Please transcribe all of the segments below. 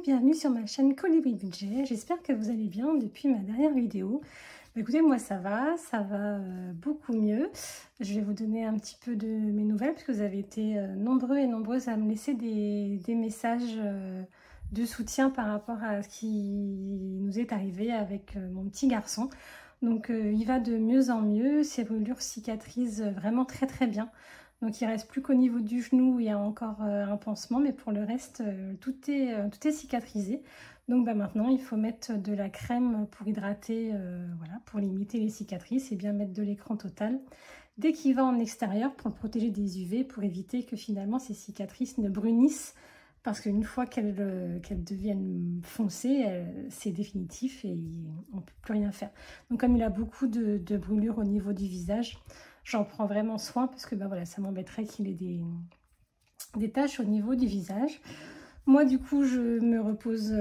bienvenue sur ma chaîne Colibri Budget. J'espère que vous allez bien depuis ma dernière vidéo. Écoutez, moi ça va beaucoup mieux. Je vais vous donner un petit peu de mes nouvelles parce que vous avez été nombreux et nombreuses à me laisser des messages de soutien par rapport à ce qui nous est arrivé avec mon petit garçon. Donc il va de mieux en mieux, ses brûlures cicatrisent vraiment très bien. Donc il reste plus qu'au niveau du genou où il y a encore un pansement, mais pour le reste tout est cicatrisé. Donc maintenant il faut mettre de la crème pour hydrater, voilà, pour limiter les cicatrices et bien mettre de l'écran total dès qu'il va en extérieur pour le protéger des UV, pour éviter que finalement ces cicatrices ne brunissent, parce qu'une fois qu'elles deviennent foncées, c'est définitif et on ne peut plus rien faire. Donc comme il a beaucoup de brûlures au niveau du visage, j'en prends vraiment soin parce que voilà, ça m'embêterait qu'il ait des taches au niveau du visage. Moi du coup je me repose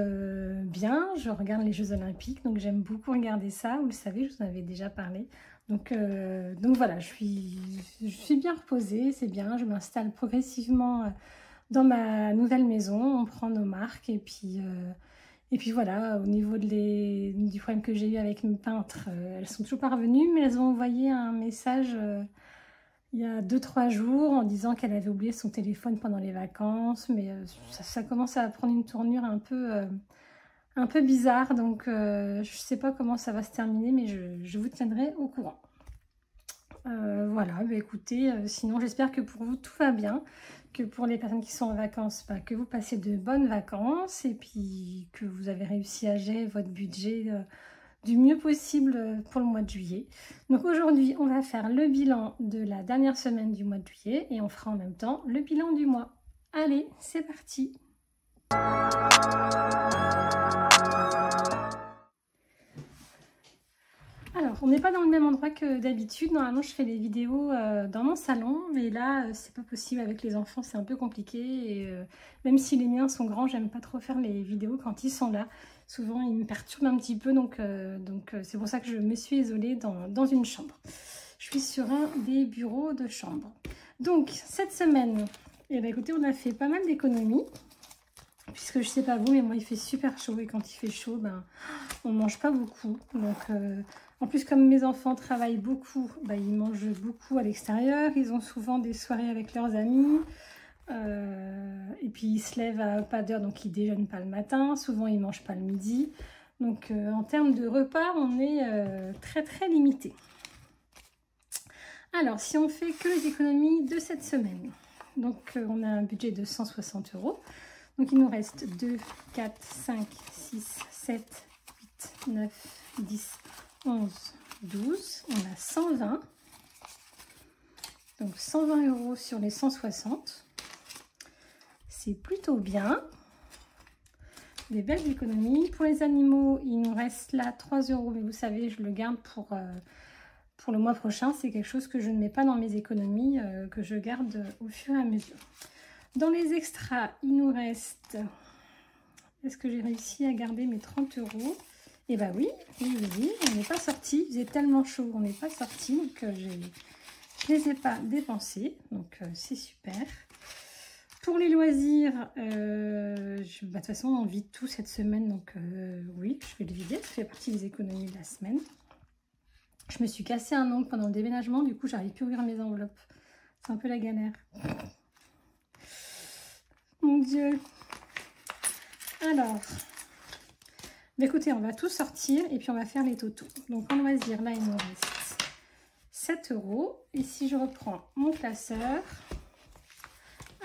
bien, je regarde les Jeux Olympiques, donc j'aime beaucoup regarder ça, vous le savez, je vous en avais déjà parlé. Donc voilà, je suis bien reposée, c'est bien, je m'installe progressivement dans ma nouvelle maison, on prend nos marques et puis voilà, au niveau du problème que j'ai eu avec mes peintres, elles sont toujours pas revenues, mais elles ont envoyé un message il y a 2-3 jours en disant qu'elle avait oublié son téléphone pendant les vacances, mais ça commence à prendre une tournure un peu bizarre, donc je sais pas comment ça va se terminer, mais je vous tiendrai au courant. Voilà, écoutez, sinon j'espère que pour vous tout va bien, que pour les personnes qui sont en vacances, que vous passez de bonnes vacances et puis que vous avez réussi à gérer votre budget du mieux possible pour le mois de juillet. Donc aujourd'hui, on va faire le bilan de la dernière semaine du mois de juillet et on fera en même temps le bilan du mois. Allez, c'est parti! Alors, on n'est pas dans le même endroit que d'habitude. Normalement, je fais des vidéos dans mon salon, mais là, c'est pas possible avec les enfants, c'est un peu compliqué. Et même si les miens sont grands, j'aime pas trop faire les vidéos quand ils sont là. Souvent, ils me perturbent un petit peu, donc c'est pour ça que je me suis isolée dans une chambre. Je suis sur un des bureaux de chambre. Donc, cette semaine, eh bien, écoutez, on a fait pas mal d'économies. Puisque je sais pas vous, mais moi il fait super chaud et quand il fait chaud, on mange pas beaucoup. Donc en plus comme mes enfants travaillent beaucoup, ils mangent beaucoup à l'extérieur. Ils ont souvent des soirées avec leurs amis. Et puis ils se lèvent à pas d'heure, donc ils déjeunent pas le matin. Souvent ils mangent pas le midi. Donc en termes de repas, on est très limité. Alors si on fait que les économies de cette semaine, donc on a un budget de 160 €. Donc il nous reste 2, 4, 5, 6, 7, 8, 9, 10, 11, 12. On a 120. Donc 120 € sur les 160. C'est plutôt bien. Des belles économies. Pour les animaux, il nous reste là 3 €. Mais vous savez, je le garde pour le mois prochain. C'est quelque chose que je ne mets pas dans mes économies, que je garde au fur et à mesure. Dans les extras, il nous reste... Est-ce que j'ai réussi à garder mes 30 €? Eh bien oui, on n'est pas sorti. Il faisait tellement chaud, on n'est pas sorti. Donc je ne les ai pas dépensés. Donc c'est super. Pour les loisirs, de toute façon, on vide tout cette semaine. Donc oui, je vais le vider. Ça fait partie des économies de la semaine. Je me suis cassé un ongle pendant le déménagement. Du coup, j'arrive plus à ouvrir mes enveloppes. C'est un peu la galère. Mon Dieu. Alors, écoutez, on va tout sortir et puis on va faire les totaux. Donc en loisir, là, il nous reste 7 €. Et si je reprends mon classeur,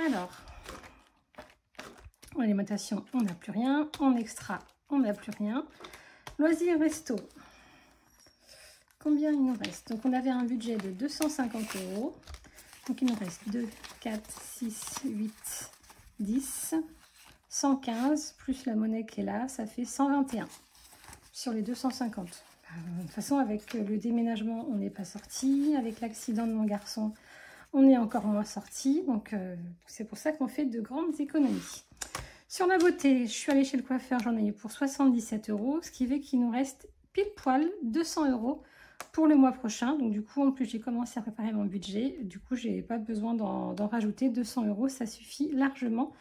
alors, en alimentation, on n'a plus rien. En extra, on n'a plus rien. Loisir resto, combien il nous reste? Donc on avait un budget de 250 €. Donc il nous reste 2, 4, 6, 8... 10, 115 plus la monnaie qui est là, ça fait 121 sur les 250. De toute façon, avec le déménagement, on n'est pas sorti. Avec l'accident de mon garçon, on est encore moins sorti. Donc, c'est pour ça qu'on fait de grandes économies. Sur la beauté, je suis allée chez le coiffeur, j'en ai eu pour 77 €, ce qui fait qu'il nous reste pile poil 200 € pour le mois prochain. Donc du coup, en plus, j'ai commencé à préparer mon budget. Du coup, j'ai pas besoin d'en rajouter. 200 €, ça suffit largement.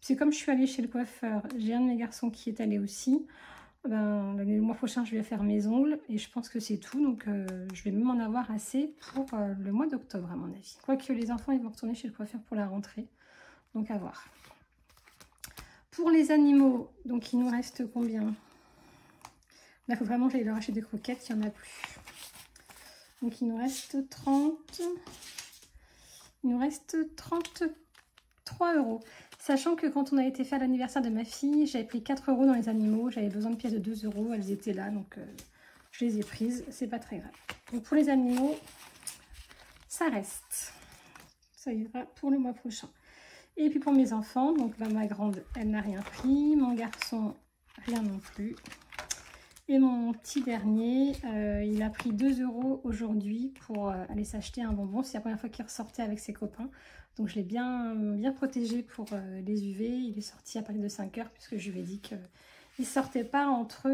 C'est comme je suis allée chez le coiffeur, j'ai un de mes garçons qui est allé aussi. Ben, le mois prochain, je vais faire mes ongles et je pense que c'est tout. Donc, je vais même en avoir assez pour le mois d'octobre, à mon avis. Quoique les enfants, ils vont retourner chez le coiffeur pour la rentrée. Donc, à voir. Pour les animaux, donc il nous reste combien? Là, il faut vraiment que j'aille leur acheter des croquettes, il n'y en a plus. Donc, il nous reste 30. Il nous reste 33 €. Sachant que quand on a été faire l'anniversaire de ma fille, j'avais pris 4 € dans les animaux. J'avais besoin de pièces de 2 €. Elles étaient là, donc je les ai prises. C'est pas très grave. Donc pour les animaux, ça reste. Ça ira pour le mois prochain. Et puis pour mes enfants, donc là, ma grande, elle n'a rien pris. Mon garçon, rien non plus. Et mon petit dernier, il a pris 2 € aujourd'hui pour aller s'acheter un bonbon. C'est la première fois qu'il ressortait avec ses copains. Donc je l'ai bien protégé pour les UV. Il est sorti à partir de 5 h puisque je lui ai dit qu'il ne sortait pas entre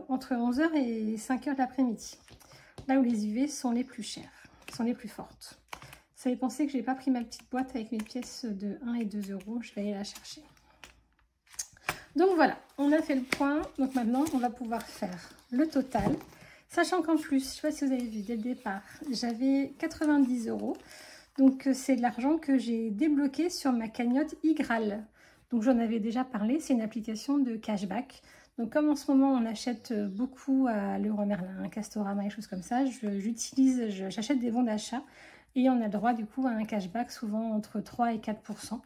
11 h et 5 h de l'après-midi. Là où les UV sont les plus chères, sont les plus fortes. Ça fait penser que je n'ai pas pris ma petite boîte avec mes pièces de 1 et 2 €. Je vais aller la chercher. Donc voilà, on a fait le point. Donc maintenant, on va pouvoir faire le total. Sachant qu'en plus, je ne sais pas si vous avez vu dès le départ, j'avais 90 €. Donc c'est de l'argent que j'ai débloqué sur ma cagnotte iGraal. Donc j'en avais déjà parlé, c'est une application de cashback. Donc comme en ce moment on achète beaucoup à Leroy Merlin, Castorama et choses comme ça, j'achète des bons d'achat et on a le droit du coup à un cashback souvent entre 3 et 4 %.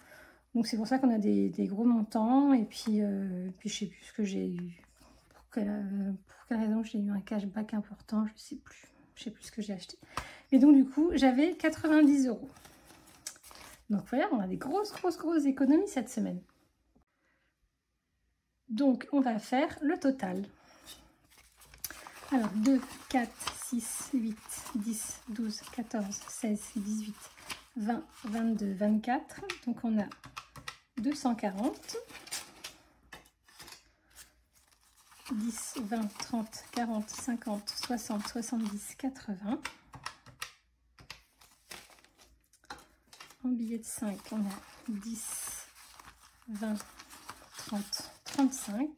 Donc c'est pour ça qu'on a des gros montants et puis je sais plus ce que j'ai eu. Pour quelle raison j'ai eu un cashback important, je sais plus ce que j'ai acheté. Et donc du coup j'avais 90 €. Donc voilà, on a des grosses économies cette semaine. Donc on va faire le total. Alors 2, 4, 6, 8, 10, 12, 14, 16, 18, 20, 22, 24. Donc on a 240. 10, 20, 30, 40, 50, 60, 70, 80. En billet de 5, on a 10, 20, 30, 35.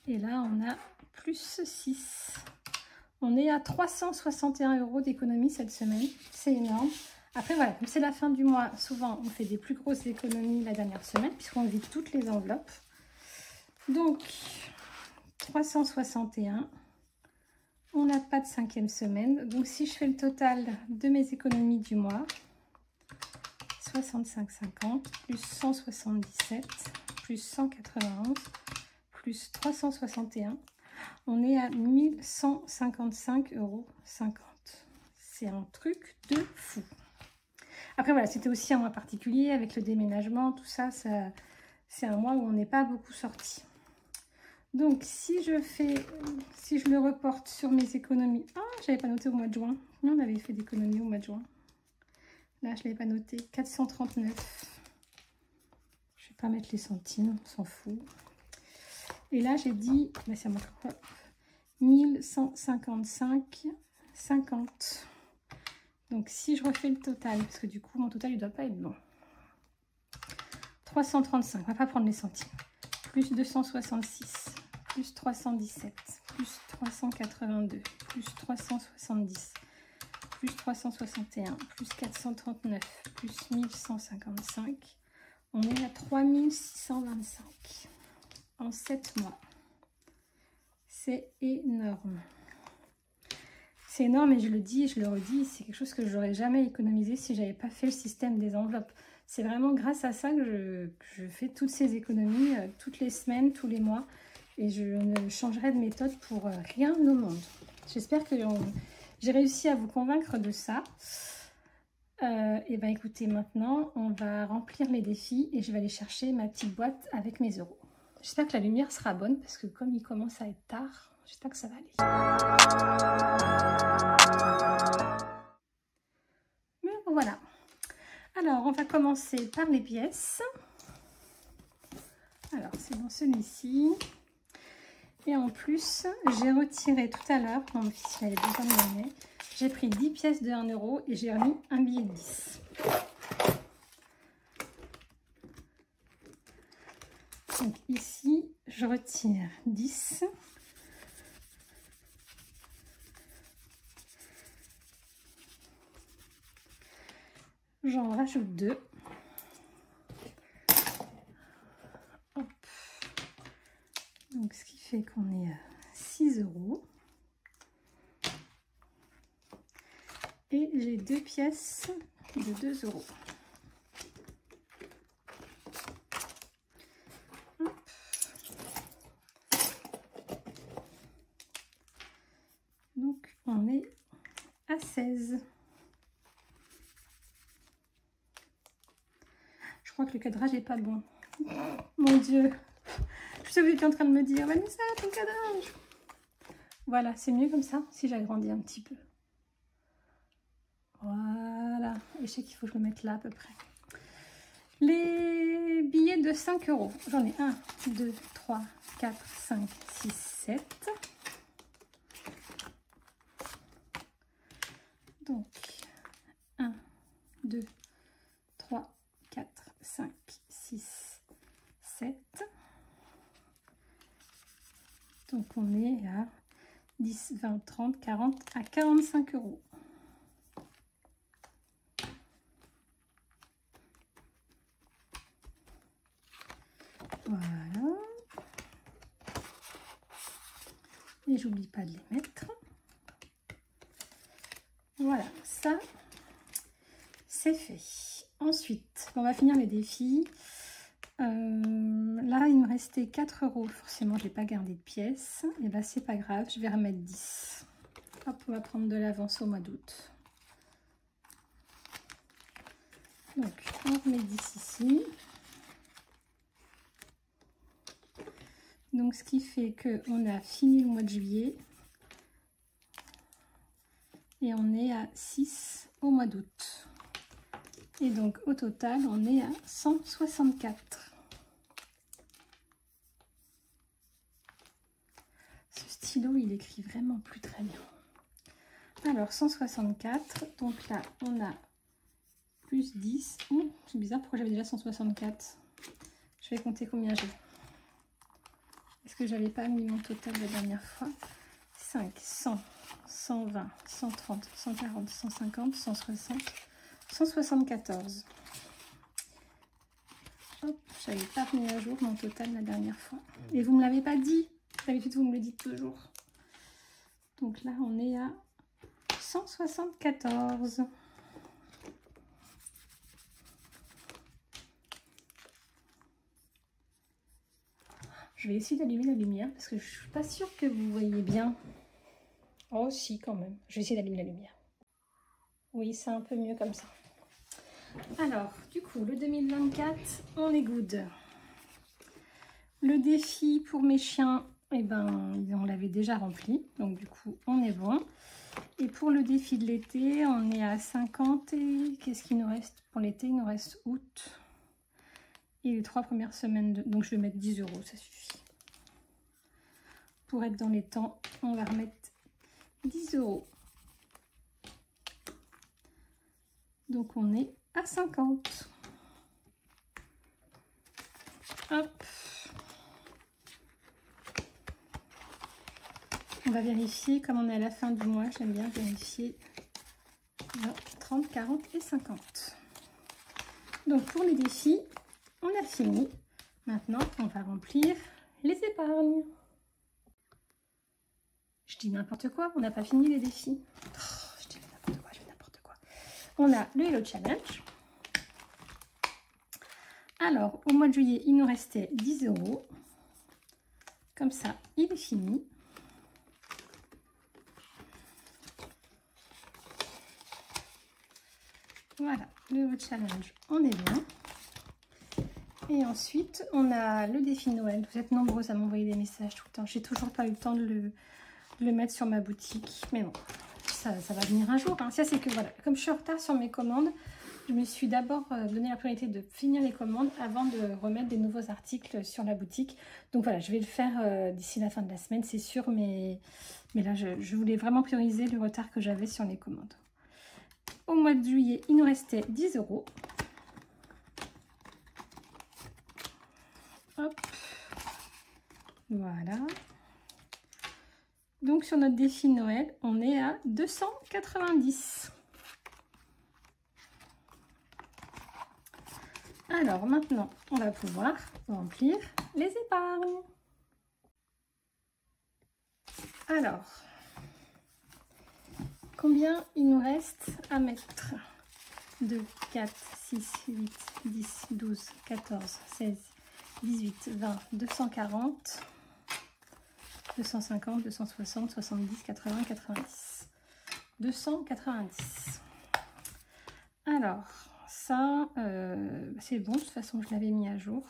Et là, on a plus 6. On est à 361 € d'économie cette semaine. C'est énorme. Après, voilà, comme c'est la fin du mois, souvent, on fait des plus grosses économies la dernière semaine, puisqu'on vide toutes les enveloppes. Donc, 361. On n'a pas de 5e semaine. Donc, si je fais le total de mes économies du mois, 65,50 plus 177 plus 191 plus 361, on est à 1155,50 €. C'est un truc de fou. Après, voilà, c'était aussi un mois particulier avec le déménagement, tout ça, c'est un mois où on n'est pas beaucoup sorti. Donc, si je le reporte sur mes économies... Ah, je n'avais pas noté au mois de juin. On avait fait d'économies au mois de juin. Là, je ne l'avais pas noté. 439. Je ne vais pas mettre les centimes, on s'en fout. Et là, j'ai dit... Là, c'est à moi. 1155,50. Donc, si je refais le total, parce que du coup, mon total, il ne doit pas être bon. 335, on ne va pas prendre les centimes. Plus 266, plus 317, plus 382, plus 370, plus 361, plus 439, plus 1155. On est à 3625 en 7 mois. C'est énorme. C'est énorme et je le dis et je le redis, c'est quelque chose que je n'aurais jamais économisé si je n'avais pas fait le système des enveloppes. C'est vraiment grâce à ça que je fais toutes ces économies toutes les semaines, tous les mois. Et je ne changerai de méthode pour rien au monde. J'espère que j'ai réussi à vous convaincre de ça. Et bien écoutez, maintenant, on va remplir les défis et je vais aller chercher ma petite boîte avec mes euros. J'espère que la lumière sera bonne parce que comme il commence à être tard, j'espère que ça va aller. Mais voilà. Alors, on va commencer par les pièces. Alors, c'est dans celui-ci. Et en plus, j'ai retiré tout à l'heure, mon fils avait besoin de monnaie, j'ai pris 10 pièces de 1 € et j'ai remis un billet de 10. je retire 10. J'en rajoute 2. Hop. Donc ce qui fait qu'on est à 6 €. Et j'ai 2 pièces de 2 €. Donc on est à 16. Je crois que le cadrage n'est pas bon. Mon Dieu. Je sais que vous étiez en train de me dire, Vanessa, ton cadrage. Voilà, c'est mieux comme ça si j'agrandis un petit peu. Voilà. Et je sais qu'il faut que je le mette là à peu près. Les billets de 5 €. J'en ai 1, 2, 3, 4, 5, 6, 7. Donc, 1, 2, 3, 4, 5, 6, 7. Donc, on est à 10, 20, 30, 40, à 45 €. Voilà. Et j'oublie pas de les mettre. Voilà, ça, c'est fait. Ensuite, on va finir les défis. Là, il me restait 4 €. Forcément, je n'ai pas gardé de pièces. Et bien, c'est pas grave, je vais remettre 10. Hop, on va prendre de l'avance au mois d'août. Donc, on remet 10 ici. Donc, ce qui fait qu'on a fini le mois de juillet. Et on est à 6 au mois d'août. Et donc, au total, on est à 164. Ce stylo, il écrit vraiment plus très bien. Alors, 164. Donc là, on a plus 10. C'est bizarre, pourquoi j'avais déjà 164? Je vais compter combien j'ai. Est-ce que j'avais pas mis mon total la dernière fois? 5, 100, 120, 130, 140, 150, 160, 174. Hop, j'avais pas mis à jour mon total la dernière fois. Et vous me l'avez pas dit. D'habitude, vous me le dites toujours. Donc là, on est à 174. Je vais essayer d'allumer la lumière parce que je suis pas sûre que vous voyez bien. Oh si, quand même. Je vais essayer d'allumer la lumière. Oui, c'est un peu mieux comme ça. Alors, du coup, le 2024, on est good. Le défi pour mes chiens, eh ben, on l'avait déjà rempli. Donc, du coup, on est bon. Et pour le défi de l'été, on est à 50. Et qu'est-ce qu'il nous reste pour l'été? Il nous reste août. Et les 3 premières semaines, donc je vais mettre 10 €, ça suffit. Pour être dans les temps, on va remettre 10 €. Donc on est à 50. Hop. On va vérifier, comme on est à la fin du mois, j'aime bien vérifier 20, 30, 40 et 50. Donc pour les défis, on a fini. Maintenant, on va remplir les épargnes. Je dis n'importe quoi, on n'a pas fini les défis. Oh, je dis n'importe quoi, je fais n'importe quoi. On a le Hello Challenge. Alors, au mois de juillet, il nous restait 10 €. Comme ça, il est fini. Voilà, le Hello Challenge, on est bien. Et ensuite, on a le défi Noël. Vous êtes nombreux à m'envoyer des messages tout le temps. J'ai toujours pas eu le temps de le mettre sur ma boutique. Mais bon, ça va venir un jour. Hein. Ça, c'est que voilà, comme je suis en retard sur mes commandes, je me suis d'abord donné la priorité de finir les commandes avant de remettre des nouveaux articles sur la boutique. Donc voilà, je vais le faire d'ici la fin de la semaine, c'est sûr. Mais là, je voulais vraiment prioriser le retard que j'avais sur les commandes. Au mois de juillet, il nous restait 10 €. Hop. Voilà. Donc sur notre défi Noël, on est à 290. Alors maintenant, on va pouvoir remplir les épargnes. Alors, combien il nous reste à mettre? 2, 4, 6, 8, 10, 12, 14, 16, 18, 20, 240, 250, 260, 70, 80, 90. 290. Alors, ça, c'est bon. De toute façon, je l'avais mis à jour.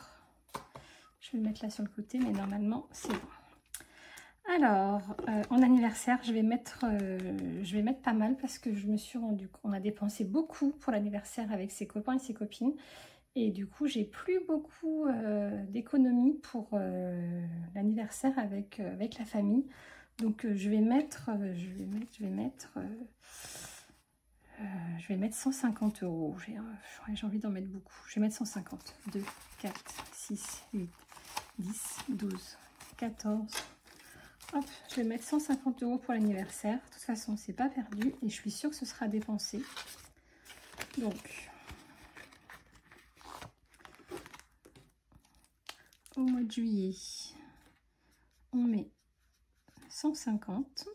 Je vais le mettre là sur le côté, mais normalement, c'est bon. Alors, en anniversaire, je vais mettre pas mal parce que je me suis rendu compte, on a dépensé beaucoup pour l'anniversaire avec ses copains et ses copines. Et du coup, j'ai plus beaucoup d'économies pour l'anniversaire avec la famille. Donc, je vais mettre 150 €. J'ai envie d'en mettre beaucoup. Je vais mettre 150. 2, 4, 6, 8, 10, 12, 14. Hop, je vais mettre 150 € pour l'anniversaire. De toute façon, c'est pas perdu et je suis sûre que ce sera dépensé. Donc, au mois de juillet, on met 150.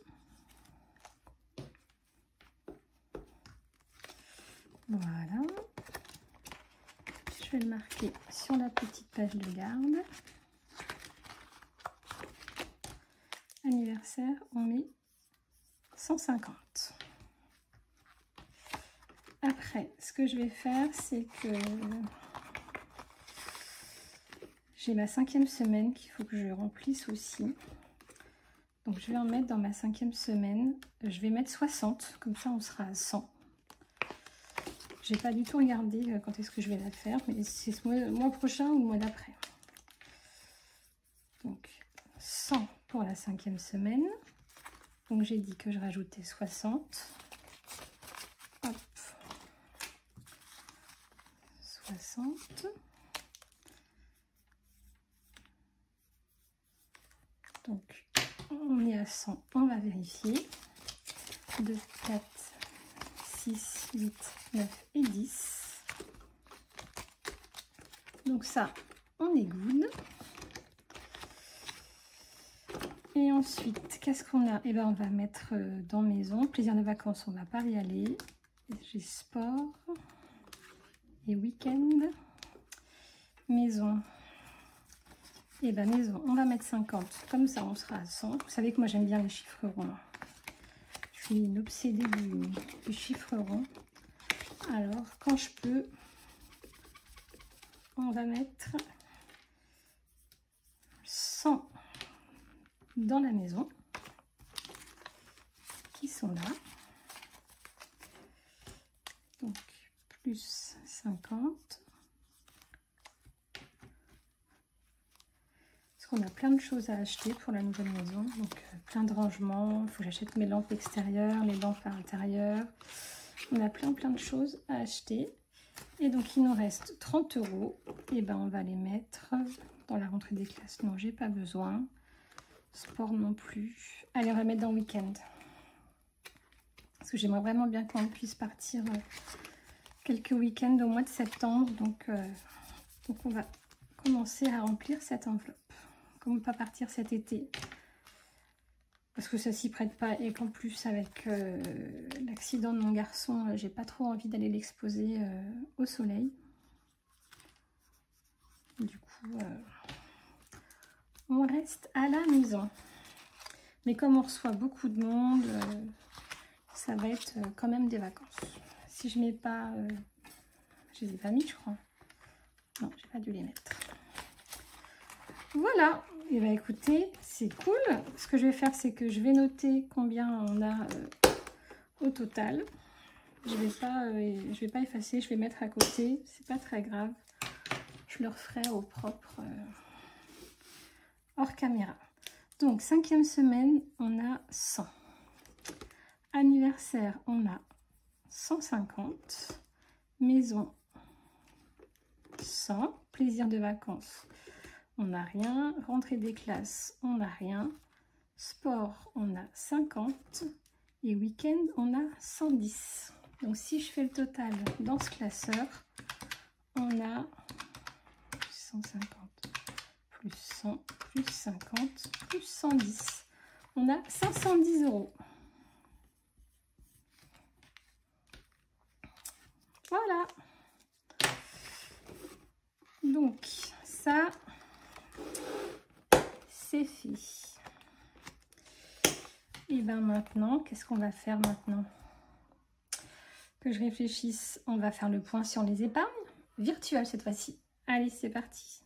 Voilà. Je vais le marquer sur la petite page de garde. Anniversaire, on met 150. Après, ce que je vais faire, c'est que j'ai ma 5e semaine qu'il faut que je remplisse aussi. Donc, je vais en mettre dans ma 5e semaine. Je vais mettre 60, comme ça on sera à 100. J'ai pas du tout regardé quand est-ce que je vais la faire, mais c'est le mois prochain ou le mois d'après. Donc, 100 pour la 5e semaine. Donc, j'ai dit que je rajoutais 60. Hop. 60. Donc, on est à 100. On va vérifier. 2, 4, 6, 8, 9 et 10. Donc ça, on est good. Et ensuite, qu'est-ce qu'on a? Eh bien, on va mettre dans maison. Plaisir de vacances, on ne va pas y aller. J'ai sport et week-end. Maison. Eh bien, maison, on va mettre 50. Comme ça, on sera à 100. Vous savez que moi, j'aime bien les chiffres ronds. Je suis une obsédée du chiffre rond. Alors, quand je peux, on va mettre 100 dans la maison qui sont là. Donc, plus 50. Parce qu'on a plein de choses à acheter pour la nouvelle maison. Donc, plein de rangements. Il faut que j'achète mes lampes extérieures, les lampes à l'intérieur. On a plein de choses à acheter. Et donc, il nous reste 30 €. Et ben, on va les mettre dans la rentrée des classes. Non, j'ai pas besoin. Sport non plus. Allez, on va mettre dans le week-end. Parce que j'aimerais vraiment bien qu'on puisse partir quelques week-ends au mois de septembre. Donc on va commencer à remplir cette enveloppe. Comment pas partir cet été? Parce que ça s'y prête pas. Et qu'en plus, avec l'accident de mon garçon, j'ai pas trop envie d'aller l'exposer au soleil. Du coup, on reste à la maison. Mais comme on reçoit beaucoup de monde, ça va être quand même des vacances. Si je mets pas... je les ai pas mis, je crois. Non, j'ai pas dû les mettre. Voilà. Et bien écoutez, c'est cool. Ce que je vais faire, c'est que je vais noter combien on a au total. Je vais pas effacer, je vais mettre à côté. C'est pas très grave. Je le referai au propre hors caméra. Donc, 5e semaine, on a 100. Anniversaire, on a 150. Maison, 100. Plaisir de vacances, on n'a rien. Rentrée des classes, on n'a rien. Sport, on a 50. Et week-end, on a 110. Donc si je fais le total dans ce classeur, on a 150, plus 100, plus 50, plus 110. On a 510 €. Voilà. Donc ça, c'est fait. Et bien maintenant, qu'est-ce qu'on va faire maintenant? Que je réfléchisse, on va faire le point sur les épargnes virtuelles cette fois-ci. Allez, c'est parti.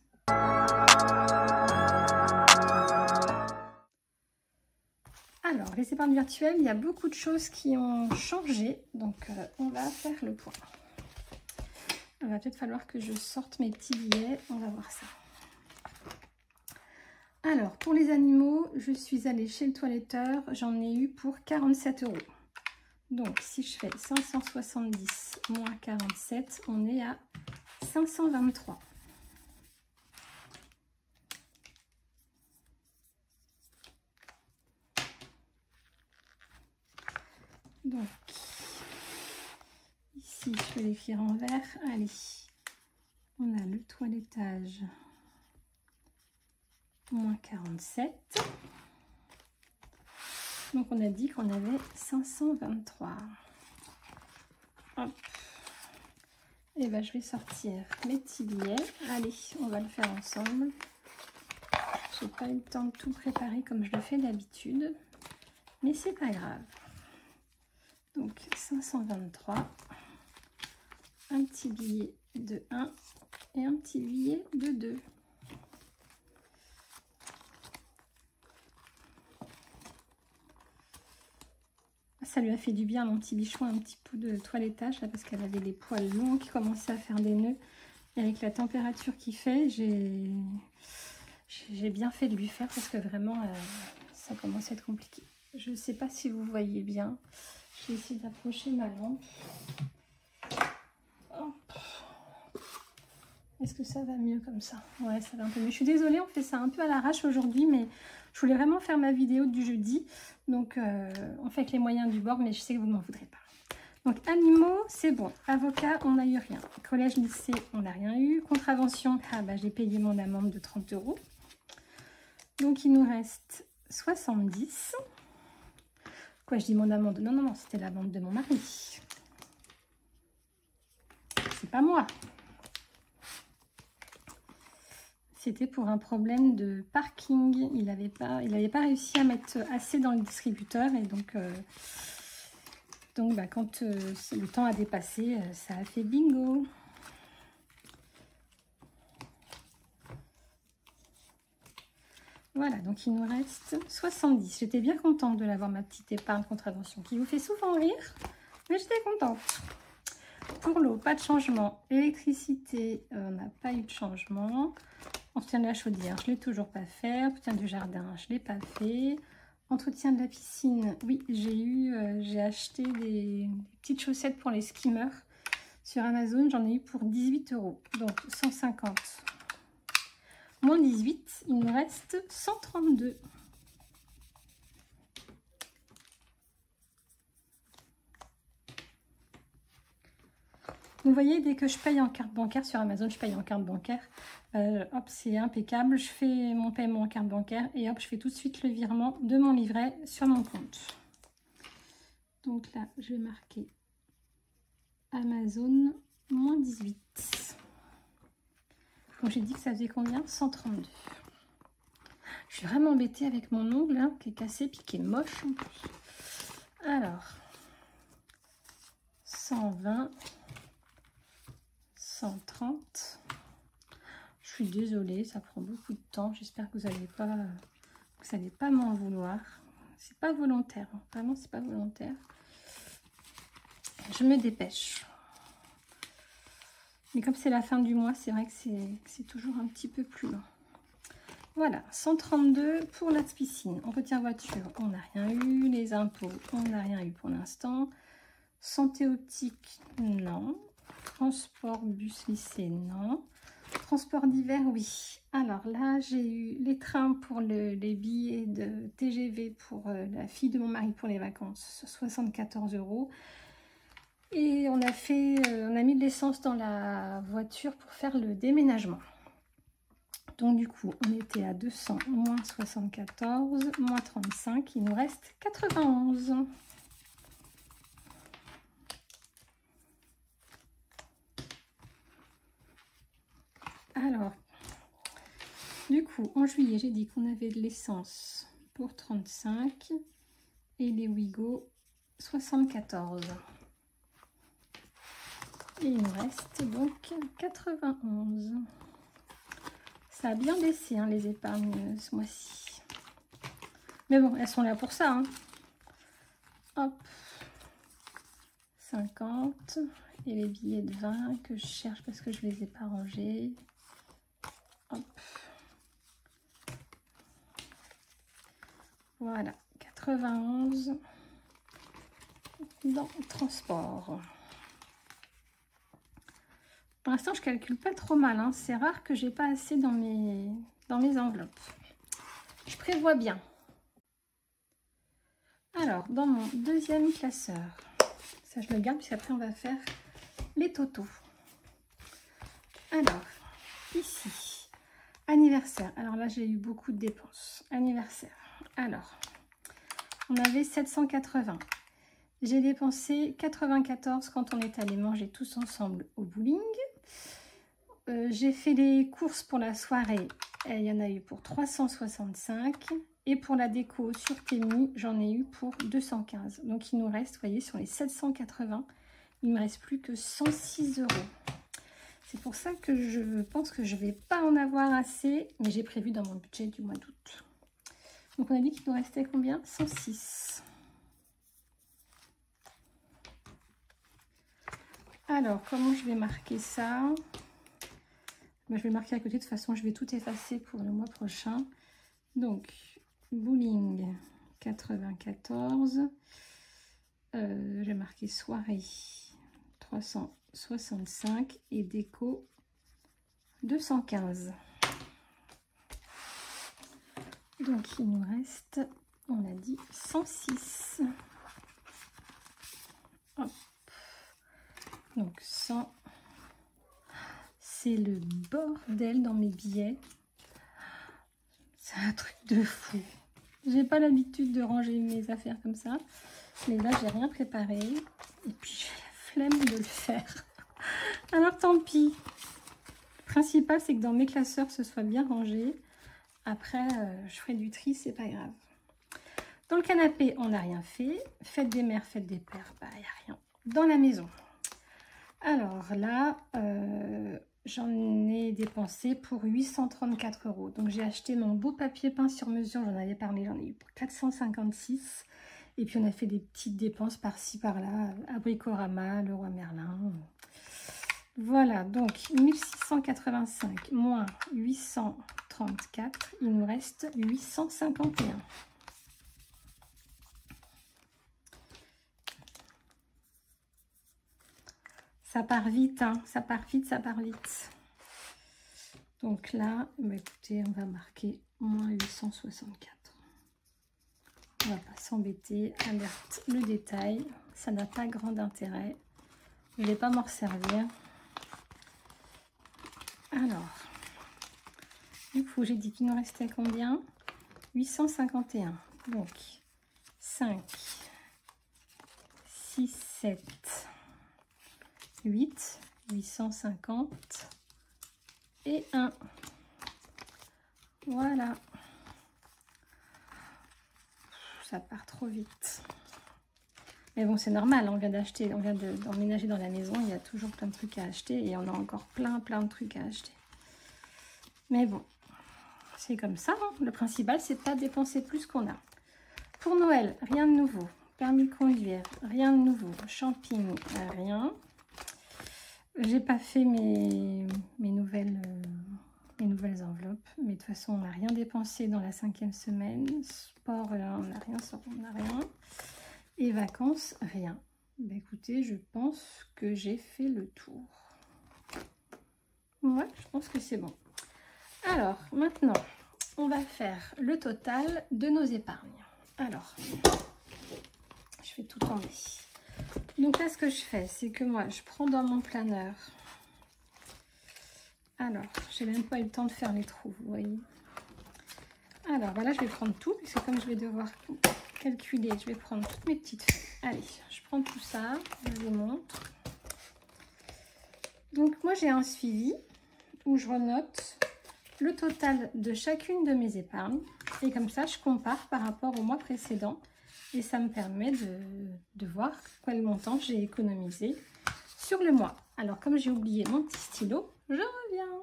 Alors, les épargnes virtuelles, il y a beaucoup de choses qui ont changé, donc on va faire le point. Il va peut-être falloir que je sorte mes petits billets, on va voir ça. Alors, pour les animaux, je suis allée chez le toiletteur, j'en ai eu pour 47 €. Donc, si je fais 570 moins 47, on est à 523. Donc, ici, je vais l'écrire en vert. Allez, on a le toilettage, moins 47. Donc, on a dit qu'on avait 523. Hop. Et ben, je vais sortir mes petits billets. Allez, on va le faire ensemble. J'ai pas eu le temps de tout préparer comme je le fais d'habitude, mais c'est pas grave. Donc 523, un petit billet de 1 et un petit billet de 2. Ça lui a fait du bien à mon petit bichon, un petit peu de toilettage là, parce qu'elle avait des poils longs qui commençaient à faire des nœuds. Et avec la température qu'il fait, j'ai bien fait de lui faire parce que vraiment ça commence à être compliqué. Je ne sais pas si vous voyez bien. Je vais essayer d'approcher ma lampe. Est-ce que ça va mieux comme ça? Ouais, ça va un peu mieux. Je suis désolée, on fait ça un peu à l'arrache aujourd'hui, mais je voulais vraiment faire ma vidéo du jeudi. Donc, on fait avec les moyens du bord, mais je sais que vous ne m'en voudrez pas. Donc, animaux, c'est bon. Avocat, on n'a eu rien. Collège, lycée, on n'a rien eu. Contravention, ah bah, j'ai payé mon amende de 30 €. Donc, il nous reste 70. Quoi, je dis mon amende? Non, non, non, c'était l'amende de mon mari. C'est pas moi. C'était pour un problème de parking. Il n'avait pas réussi à mettre assez dans le distributeur. Et donc bah, quand le temps a dépassé, ça a fait bingo. Voilà, donc il nous reste 70. J'étais bien contente de l'avoir, ma petite épargne contravention, qui vous fait souvent rire, mais j'étais contente. Pour l'eau, pas de changement. Électricité, on n'a pas eu de changement. Entretien de la chaudière, je ne l'ai toujours pas fait. Entretien du jardin, je ne l'ai pas fait. Entretien de la piscine, oui, j'ai acheté des petites chaussettes pour les skimmers sur Amazon. J'en ai eu pour 18 €. Donc 150 moins 18, il me reste 132. Vous voyez, dès que je paye en carte bancaire sur Amazon, je paye en carte bancaire. Hop, c'est impeccable. Je fais mon paiement en carte bancaire et hop, je fais tout de suite le virement de mon livret sur mon compte. Donc là, je vais marquer Amazon moins 18. Donc j'ai dit que ça faisait combien? 132. Je suis vraiment embêtée avec mon ongle hein, qui est cassé puis qui est moche en plus. Alors, 120, 130. Je suis désolée, ça prend beaucoup de temps. J'espère que vous n'allez pas m'en vouloir. C'est pas volontaire, hein. Vraiment c'est pas volontaire. Je me dépêche. Mais comme c'est la fin du mois, c'est vrai que c'est toujours un petit peu plus lent. Voilà, 132 pour la piscine. Entretien voiture, on n'a rien eu. Les impôts, on n'a rien eu pour l'instant. Santé optique, non. Transport, bus, lycée, non. transport d'hiver, oui. Alors là, j'ai eu les trains pour les billets de TGV pour la fille de mon mari pour les vacances, 74 €. Et on a mis de l'essence dans la voiture pour faire le déménagement. Donc du coup, on était à 200 moins 74, moins 35, il nous reste 91. Alors, du coup, en juillet, j'ai dit qu'on avait de l'essence pour 35 et les Ouigo 74. Et il nous reste donc 91. Ça a bien baissé hein, les épargnes ce mois-ci. Mais bon, elles sont là pour ça. Hein. Hop. 50. Et les billets de 20 que je cherche parce que je ne les ai pas rangés. Hop. Voilà. 91 dans le transport. Pour l'instant, je calcule pas trop mal. Hein. C'est rare que j'ai pas assez dans mes enveloppes. Je prévois bien. Alors, dans mon deuxième classeur, ça je le garde puisqu'après on va faire les totaux. Alors, ici, anniversaire. Alors là, j'ai eu beaucoup de dépenses. Anniversaire. Alors, on avait 780. J'ai dépensé 94 quand on est allé manger tous ensemble au bowling. J'ai fait les courses pour la soirée, il y en a eu pour 365 et pour la déco sur Temu, j'en ai eu pour 215. Donc il nous reste, vous voyez, sur les 780, il ne me reste plus que 106 €. C'est pour ça que je pense que je ne vais pas en avoir assez, mais j'ai prévu dans mon budget du mois d'août. Donc on a dit qu'il nous restait combien? 106. Alors, comment je vais marquer ça? Moi, je vais marquer à côté, de toute façon, je vais tout effacer pour le mois prochain. Donc, bowling 94. J'ai marqué soirée 365 et déco 215. Donc, il nous reste, on a dit, 106. Hop. Donc, 100. C'est le bordel dans mes billets. C'est un truc de fou. J'ai pas l'habitude de ranger mes affaires comme ça. Mais là, j'ai rien préparé. Et puis, j'ai la flemme de le faire. Alors, tant pis. Le principal, c'est que dans mes classeurs, ce soit bien rangé. Après, je ferai du tri, c'est pas grave. Dans le canapé, on n'a rien fait. Fête des mères, fête des pères, bah, il n'y a rien. Dans la maison. Alors là, j'en ai dépensé pour 834 €. Donc j'ai acheté mon beau papier peint sur mesure, j'en avais parlé, j'en ai eu pour 456. Et puis on a fait des petites dépenses par-ci par-là, à Bricorama, Leroy Merlin. Voilà, donc 1685 moins 834, il nous reste 851. Ça part vite, hein, ça part vite, ça part vite. Donc là, bah écoutez, on va marquer moins 864. On va pas s'embêter. Alerte le détail, ça n'a pas grand intérêt. Je ne vais pas m'en resservir. Alors, du coup, j'ai dit qu'il nous restait combien? 851. Donc, 5, 6, 7, 8, 850 et 1. Voilà. Ça part trop vite. Mais bon, c'est normal, on vient d'acheter, on vient d'emménager dans la maison, il y a toujours plein de trucs à acheter et on a encore plein de trucs à acheter. Mais bon, c'est comme ça, hein. Le principal, c'est de pas dépenser plus qu'on a. Pour Noël, rien de nouveau. Permis de conduire, rien de nouveau. Champigny, rien. J'ai pas fait mes nouvelles enveloppes, mais de toute façon, on n'a rien dépensé dans la 5e semaine. Sport, là, on n'a rien, on n'a rien. Et vacances, rien. Bah, écoutez, je pense que j'ai fait le tour. Ouais, je pense que c'est bon. Alors, maintenant, on va faire le total de nos épargnes. Alors, je vais tout enlever. Donc là, ce que je fais, c'est que moi, je prends dans mon planeur. Alors, j'ai même pas eu le temps de faire les trous, vous voyez. Alors, voilà, je vais prendre tout, puisque comme je vais devoir calculer, je vais prendre toutes mes petites feuilles. Allez, je prends tout ça, je vous montre. Donc, moi, j'ai un suivi où je renote le total de chacune de mes épargnes. Et comme ça, je compare par rapport au mois précédent. Et ça me permet de voir quel montant j'ai économisé sur le mois. Alors, comme j'ai oublié mon petit stylo, je reviens.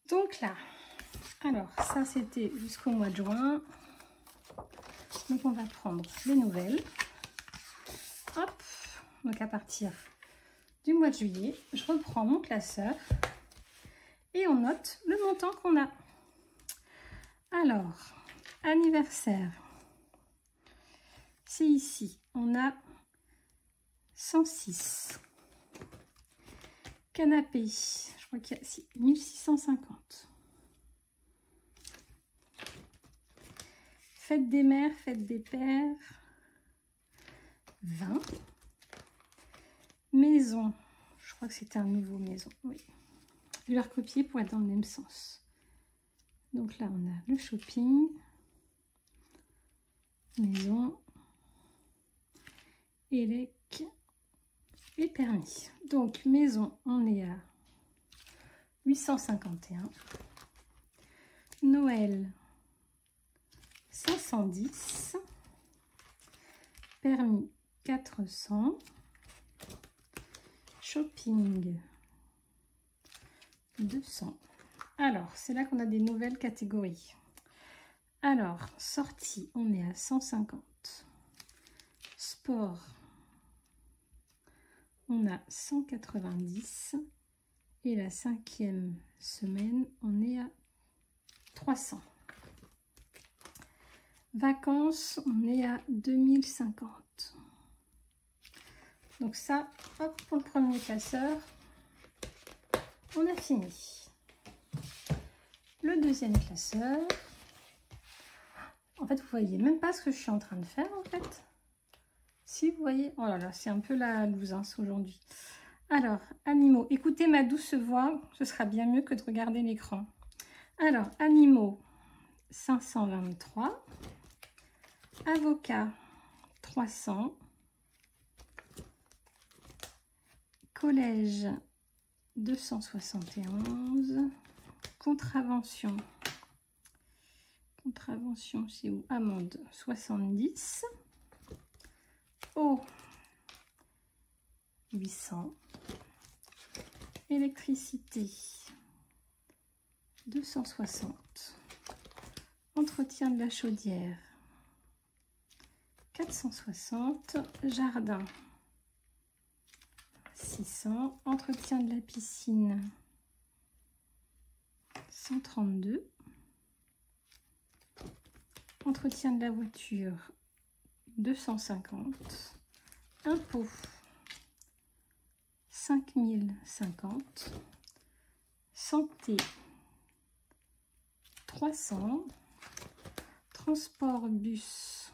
Donc là, alors ça c'était jusqu'au mois de juin. Donc on va prendre les nouvelles. Hop, donc à partir du mois de juillet, je reprends mon classeur et on note le montant qu'on a. Alors, anniversaire, c'est ici, on a 106. Canapé, je crois qu'il y a 1650. Fête des mères, fête des pères, 20. Maison, je crois que c'était un nouveau maison, oui. Je vais le recopier pour être dans le même sens. Donc là, on a le shopping, maison, élec et permis. Donc, maison, on est à 851. Noël, 510. Permis, 400. Shopping, 200. Alors, c'est là qu'on a des nouvelles catégories. Alors, sortie, on est à 150. Sport, on a 190. Et la 5e semaine, on est à 300. Vacances, on est à 2050. Donc ça, hop, pour le premier classeur, on a fini. Le deuxième classeur, en fait, vous voyez même pas ce que je suis en train de faire, en fait. Si, vous voyez, oh là là, c'est un peu la loose hein, aujourd'hui. Alors, animaux, écoutez ma douce voix, ce sera bien mieux que de regarder l'écran. Alors, animaux, 523. Avocat, 300. Collège, 271. Contravention, c'est où? Amende, 70. Eau, 800. Électricité, 260. Entretien de la chaudière, 460. Jardin, 600. Entretien de la piscine, 132. Entretien de la voiture, 250. Impôt, 5050. Santé, 300. Transport bus,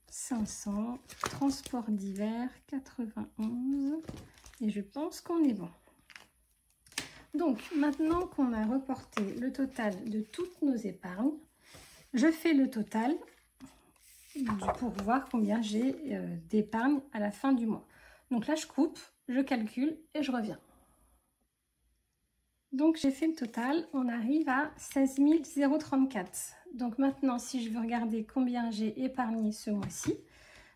500. Transport d'hiver, 91. Et je pense qu'on est bon. Donc, maintenant qu'on a reporté le total de toutes nos épargnes, je fais le total pour voir combien j'ai d'épargne à la fin du mois. Donc là, je coupe, je calcule et je reviens. Donc, j'ai fait le total, on arrive à 16 034. Donc maintenant, si je veux regarder combien j'ai épargné ce mois-ci,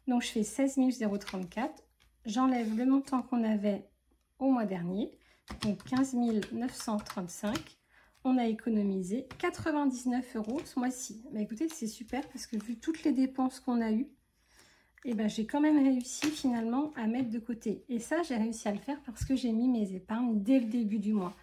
donc je fais 16 034, j'enlève le montant qu'on avait au mois dernier, donc 15 935. On a économisé 99 € ce mois-ci. Bah, écoutez, c'est super parce que vu toutes les dépenses qu'on a eues, et ben, j'ai quand même réussi finalement à mettre de côté. Et ça, j'ai réussi à le faire parce que j'ai mis mes épargnes dès le début du mois.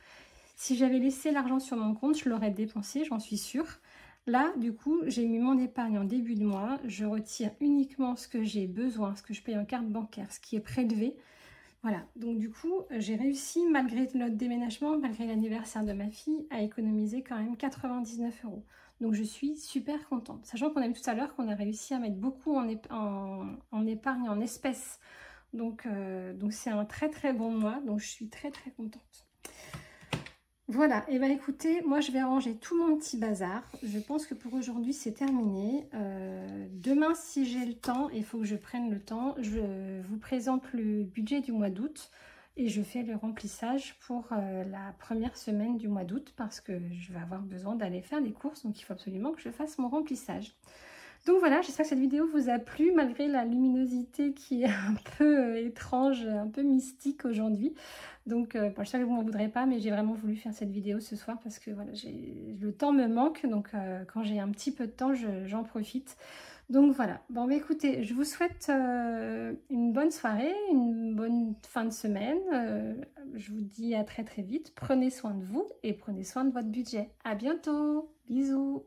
Si j'avais laissé l'argent sur mon compte, je l'aurais dépensé, j'en suis sûre. Là, du coup, j'ai mis mon épargne en début de mois. Je retire uniquement ce que j'ai besoin, ce que je paye en carte bancaire, ce qui est prélevé. Voilà, donc du coup, j'ai réussi, malgré notre déménagement, malgré l'anniversaire de ma fille, à économiser quand même 99 €. Donc je suis super contente. Sachant qu'on a vu tout à l'heure qu'on a réussi à mettre beaucoup en épargne, en espèces. Donc c'est un très très bon mois, donc je suis très très contente. Voilà, et bien écoutez, moi je vais ranger tout mon petit bazar. Je pense que pour aujourd'hui c'est terminé. Demain, si j'ai le temps, il faut que je prenne le temps, je vous présente le budget du mois d'août et je fais le remplissage pour la première semaine du mois d'août parce que je vais avoir besoin d'aller faire des courses, donc il faut absolument que je fasse mon remplissage. Donc voilà, j'espère que cette vidéo vous a plu malgré la luminosité qui est un peu étrange, un peu mystique aujourd'hui. Donc bon, je sais que vous ne m'en voudrez pas, mais j'ai vraiment voulu faire cette vidéo ce soir parce que voilà, le temps me manque. Donc quand j'ai un petit peu de temps, j'en profite. Donc voilà, bon bah, écoutez, je vous souhaite une bonne soirée, une bonne fin de semaine. Je vous dis à très très vite. Prenez soin de vous et prenez soin de votre budget. À bientôt, bisous.